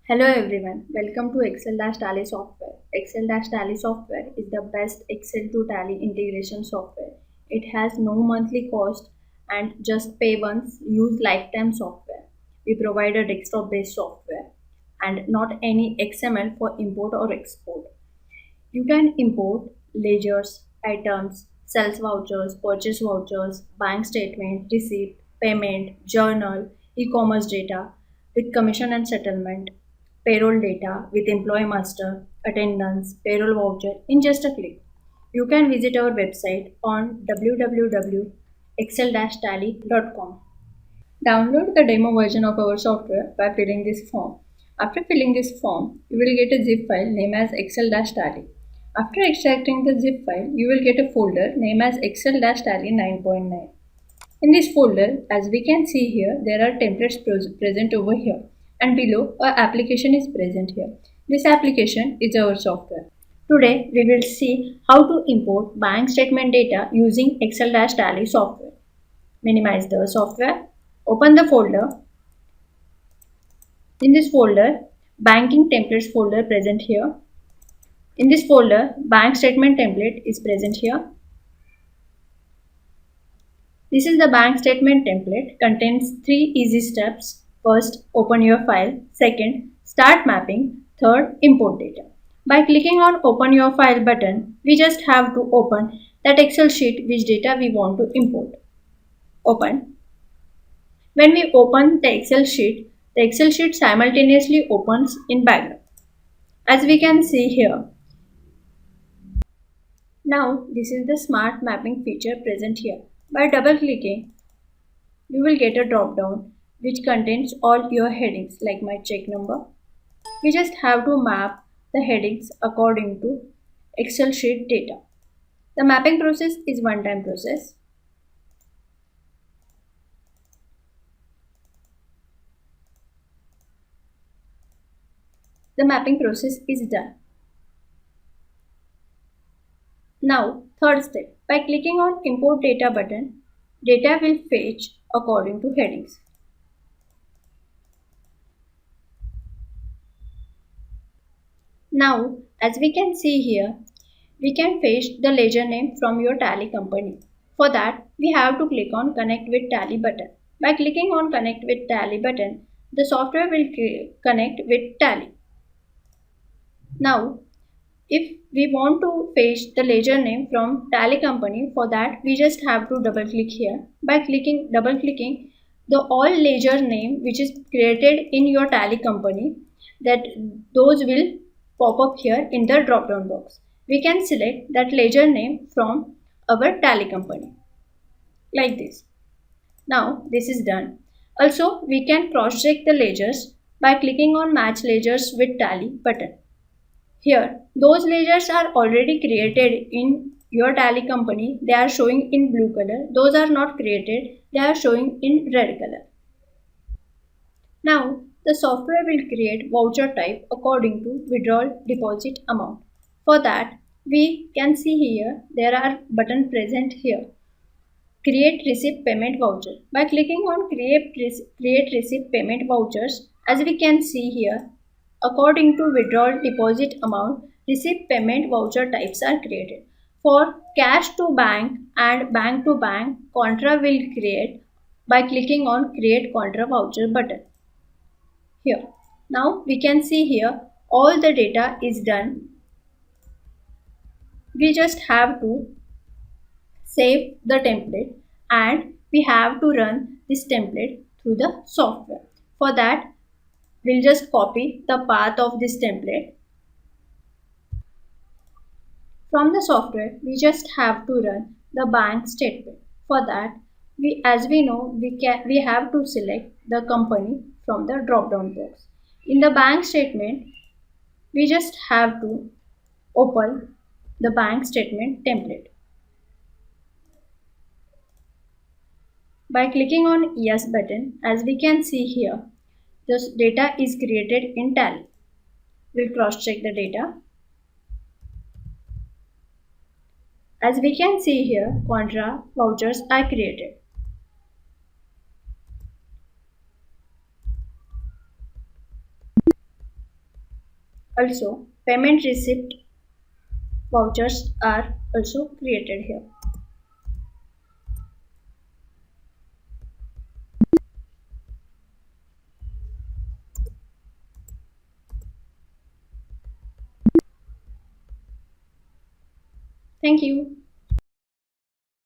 Hello everyone, welcome to Excel-Tally software. Excel-Tally software is the best Excel to Tally integration software. It has no monthly cost and just pay once, use lifetime software. We provide a desktop-based software and not any XML for import or export. You can import ledgers, items, sales vouchers, purchase vouchers, bank statement, receipt, payment, journal, e-commerce data with commission and settlement, payroll data with employee master, attendance, payroll voucher in just a click. You can visit our website on www.excel-tally.com. Download the demo version of our software by filling this form. After filling this form, you will get a zip file named as Excel-Tally. After extracting the zip file, you will get a folder named as Excel-Tally 9.9. In this folder, as we can see here, there are templates present over here, and below a application is present here. This application is our software. Today, we will see how to import bank statement data using Excel-Tally software. Minimize the software. Open the folder. In this folder, banking templates folder present here. In this folder, bank statement template is present here. This is the bank statement template, contains 3 easy steps. First, open your file. Second, start mapping. Third, import data. By clicking on open your file button, we just have to open that Excel sheet which data we want to import. Open. When we open the Excel sheet simultaneously opens in background. As we can see here. Now this is the smart mapping feature present here. By double clicking, you will get a drop down which contains all your headings like my check number. We just have to map the headings according to Excel sheet data. The mapping process is one-time process. The mapping process is done. Now, third step. By clicking on import data button, data will fetch according to headings. Now, as we can see here, we can fetch the ledger name from your Tally company. For that, we have to click on Connect with Tally button. By clicking on Connect with Tally button, the software will connect with Tally. Now, if we want to fetch the ledger name from Tally company, for that we just have to double click here. By double clicking, the all ledger name which is created in your Tally company, that those will pop up here in the drop down box. We can select that ledger name from our Tally company like this. Now this is done. Also, we can cross check the ledgers by clicking on Match Ledgers with Tally button. Here, those ledgers are already created in your Tally company. They are showing in blue color. Those are not created. They are showing in red color. Now, the software will create voucher type according to withdrawal deposit amount. For that, we can see here, there are button present here. Create receipt payment voucher. By clicking on create receipt payment vouchers, as we can see here, according to withdrawal deposit amount, receipt payment voucher types are created. For cash to bank and bank to bank, contra will create by clicking on create contra voucher button. Here. Now we can see here all the data is done. We just have to save the template and we have to run this template through the software. For that, we'll just copy the path of this template. From the software, we just have to run the bank statement. For that, as we know, we have to select the company from the drop down box. In the bank statement, we just have to open the bank statement template. By clicking on Yes button, as we can see here, this data is created in Tally. We'll cross check the data. As we can see here, contra vouchers are created. Also, payment receipt vouchers are also created here. Thank you.